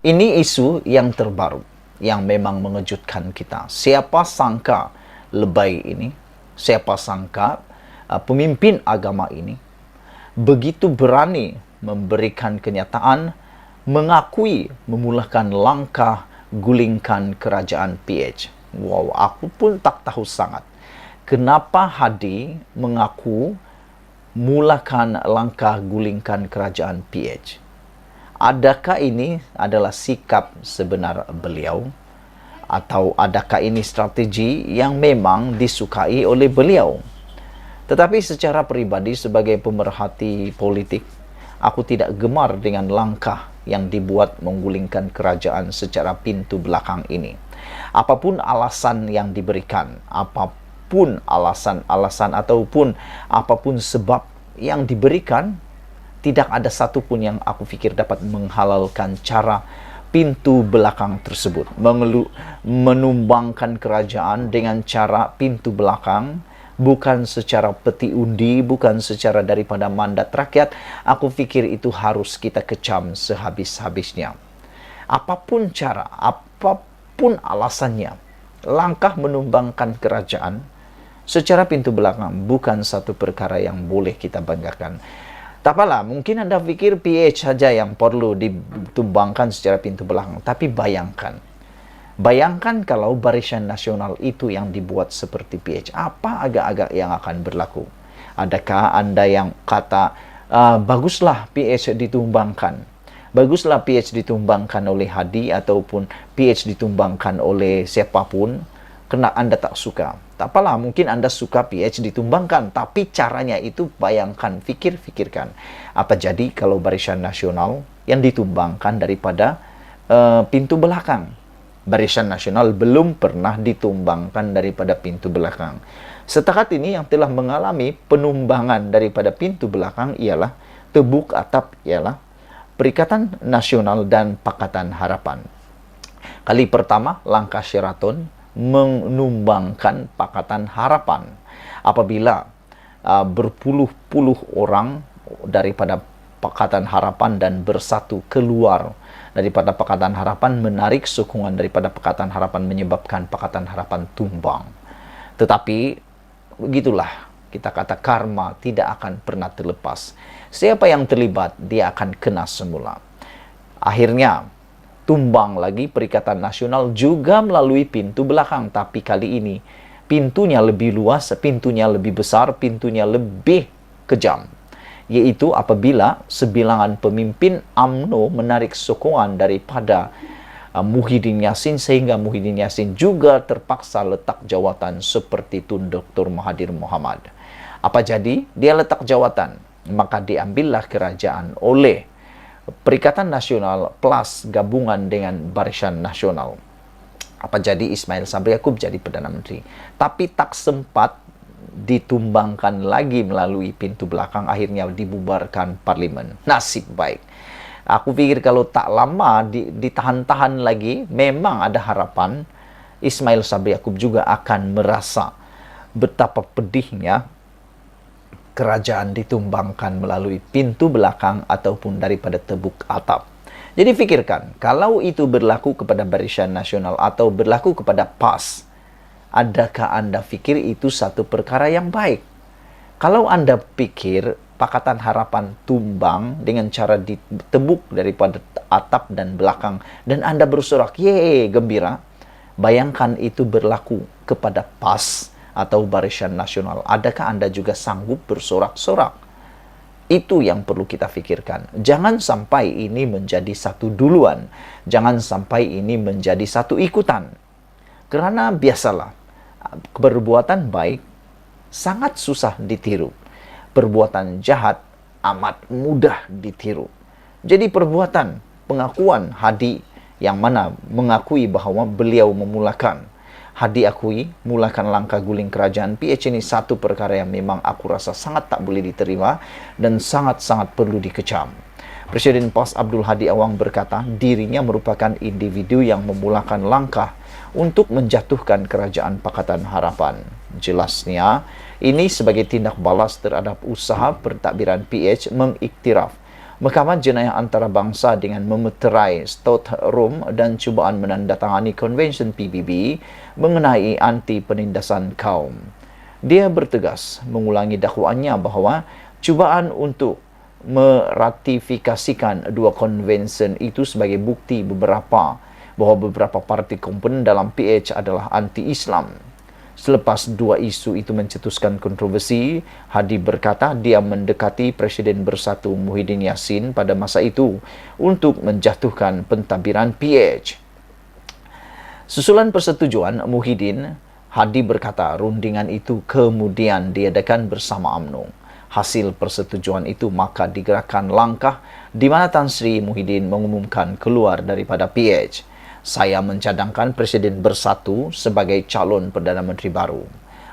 Ini isu yang terbaru, yang memang mengejutkan kita. Siapa sangka lebay ini, siapa sangka pemimpin agama ini begitu berani memberikan kenyataan, mengakui memulakan langkah gulingkan kerajaan PH. Wow, aku pun tak tahu sangat kenapa Hadi mengaku mulakan langkah gulingkan kerajaan PH. Adakah ini adalah sikap sebenar beliau? Atau adakah ini strategi yang memang disukai oleh beliau? Tetapi secara pribadi sebagai pemerhati politik, aku tidak gemar dengan langkah yang dibuat menggulingkan kerajaan secara pintu belakang ini. Apapun alasan yang diberikan, apapun alasan-alasan ataupun apapun sebab yang diberikan, tidak ada satupun yang aku pikir dapat menghalalkan cara pintu belakang tersebut. Menumbangkan kerajaan dengan cara pintu belakang, bukan secara peti undi, bukan secara daripada mandat rakyat. Aku pikir itu harus kita kecam sehabis-habisnya. Apapun cara, apapun alasannya, langkah menumbangkan kerajaan secara pintu belakang bukan satu perkara yang boleh kita banggakan. Tak apalah, mungkin Anda pikir PH saja yang perlu ditumbangkan secara pintu belakang. Tapi bayangkan kalau Barisan Nasional itu yang dibuat seperti PH. Apa agak-agak yang akan berlaku? Adakah Anda yang kata, baguslah PH ditumbangkan. Baguslah PH ditumbangkan oleh Hadi ataupun PH ditumbangkan oleh siapapun, kena Anda tak suka. Tak apalah, mungkin Anda suka PH ditumbangkan, tapi caranya itu bayangkan, fikirkan. Apa jadi kalau Barisan Nasional yang ditumbangkan daripada pintu belakang? Barisan Nasional belum pernah ditumbangkan daripada pintu belakang. Setakat ini yang telah mengalami penumbangan daripada pintu belakang ialah Tebuk Atap, ialah Perikatan Nasional dan Pakatan Harapan. Kali pertama, langkah Sheraton menumbangkan Pakatan Harapan apabila berpuluh-puluh orang daripada Pakatan Harapan dan bersatu keluar daripada Pakatan Harapan, menarik sokongan daripada Pakatan Harapan, menyebabkan Pakatan Harapan tumbang. Tetapi begitulah, kita kata karma tidak akan pernah terlepas. Siapa yang terlibat, dia akan kena semula. Akhirnya tumbang lagi Perikatan Nasional juga melalui pintu belakang. Tapi kali ini pintunya lebih luas, pintunya lebih besar, pintunya lebih kejam. Yaitu apabila sebilangan pemimpin UMNO menarik sokongan daripada Muhyiddin Yassin, sehingga Muhyiddin Yassin juga terpaksa letak jawatan seperti Tun Dr. Mahathir Mohamad. Apa jadi? Dia letak jawatan, maka diambillah kerajaan oleh Perikatan Nasional plus gabungan dengan Barisan Nasional. Apa jadi? Ismail Sabri Yaakob jadi Perdana Menteri. Tapi tak sempat ditumbangkan lagi melalui pintu belakang, akhirnya dibubarkan parlimen. Nasib baik. Aku pikir kalau tak lama ditahan-tahan lagi, memang ada harapan Ismail Sabri Yaakob juga akan merasa betapa pedihnya kerajaan ditumbangkan melalui pintu belakang ataupun daripada Tebuk Atap. Jadi fikirkan, kalau itu berlaku kepada Barisan Nasional atau berlaku kepada PAS, adakah Anda fikir itu satu perkara yang baik? Kalau Anda pikir Pakatan Harapan tumbang dengan cara ditebuk daripada atap dan belakang, dan Anda bersorak, yeay, gembira, bayangkan itu berlaku kepada PAS atau Barisan Nasional. Adakah Anda juga sanggup bersorak-sorak? Itu yang perlu kita pikirkan. Jangan sampai ini menjadi satu duluan. Jangan sampai ini menjadi satu ikutan. Karena biasalah, perbuatan baik sangat susah ditiru. Perbuatan jahat amat mudah ditiru. Jadi perbuatan pengakuan Hadi yang mana mengakui bahwa beliau memulakan, Hadi akui mulakan langkah guling kerajaan PH, ini satu perkara yang memang aku rasa sangat tak boleh diterima dan sangat-sangat perlu dikecam. Presiden PAS Abdul Hadi Awang berkata dirinya merupakan individu yang memulakan langkah untuk menjatuhkan kerajaan Pakatan Harapan. Jelasnya, ini sebagai tindak balas terhadap usaha pentadbiran PH mengiktiraf Mahkamah Jenayah Antarabangsa dengan memeterai Stockholm dan cubaan menandatangani Konvensyen PBB mengenai anti penindasan kaum. Dia bertegas mengulangi dakwaannya bahawa cubaan untuk meratifikasikan dua konvensyen itu sebagai bukti bahawa beberapa parti komponen dalam PH adalah anti-Islam. Selepas dua isu itu mencetuskan kontroversi, Hadi berkata dia mendekati Presiden Bersatu Muhyiddin Yassin pada masa itu untuk menjatuhkan pentadbiran PH. Susulan persetujuan Muhyiddin, Hadi berkata rundingan itu kemudian diadakan bersama UMNO. Hasil persetujuan itu maka digerakkan langkah di mana Tan Sri Muhyiddin mengumumkan keluar daripada PH. Saya mencadangkan Presiden Bersatu sebagai calon Perdana Menteri baru.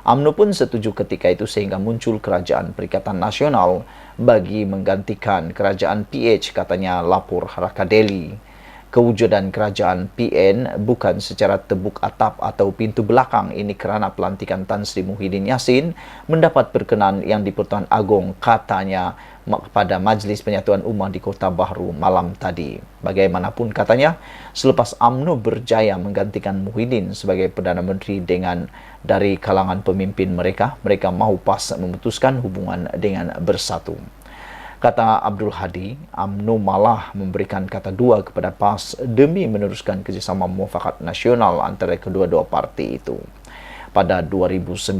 UMNO pun setuju ketika itu sehingga muncul Kerajaan Perikatan Nasional bagi menggantikan Kerajaan PH, katanya lapor Haraka Delhi. Kewujudan Kerajaan PN bukan secara tebuk atap atau pintu belakang ini kerana pelantikan Tan Sri Muhyiddin Yassin mendapat perkenan yang di-Pertuan Agong, katanya pada Majlis Penyatuan Ummah di Kota Bahru malam tadi. Bagaimanapun katanya, selepas UMNO berjaya menggantikan Muhyiddin sebagai Perdana Menteri dari kalangan pemimpin mereka mahu pas memutuskan hubungan dengan Bersatu. Kata Abdul Hadi, UMNO malah memberikan kata dua kepada PAS demi meneruskan kerjasama muafakat nasional antara kedua-dua parti itu. Pada 2019,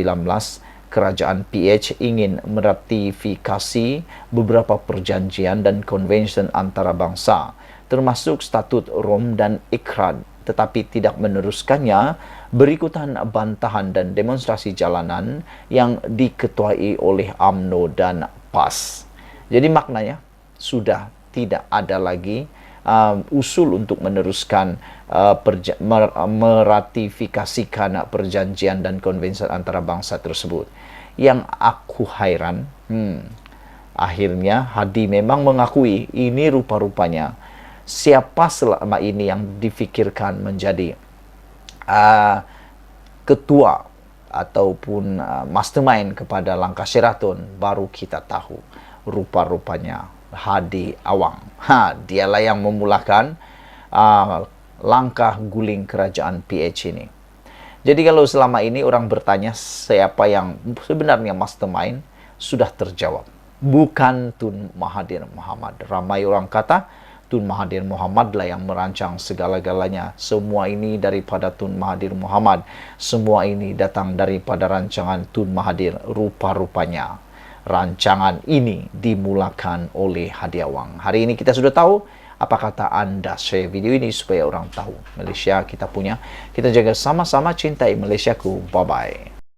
Kerajaan PH ingin meratifikasi beberapa perjanjian dan konvensyen antarabangsa, termasuk Statut Rom dan Ikrad, tetapi tidak meneruskannya berikutan bantahan dan demonstrasi jalanan yang diketuai oleh UMNO dan PAS. Jadi maknanya sudah tidak ada lagi usul untuk meneruskan meratifikasikan perjanjian dan konvensi antarabangsa tersebut. Yang aku hairan, akhirnya Hadi memang mengakui ini rupa-rupanya siapa selama ini yang difikirkan menjadi ketua ataupun mastermind kepada langkah Sheraton, baru kita tahu rupa-rupanya Hadi Awang. Dialah yang memulakan langkah guling kerajaan PH ini. Jadi kalau selama ini orang bertanya siapa yang sebenarnya mastermind, sudah terjawab. Bukan Tun Mahathir Mohamad. Ramai orang kata Tun Mahathir Mohamad lah yang merancang segala-galanya. Semua ini daripada Tun Mahathir Mohamad. Semua ini datang daripada rancangan Tun Mahathir. Rupa-rupanya rancangan ini dimulakan oleh Hadi Awang. Hari ini kita sudah tahu. Apa kata anda? Share video ini supaya orang tahu Malaysia kita punya. Kita jaga sama-sama cintai Malaysiaku. Bye-bye.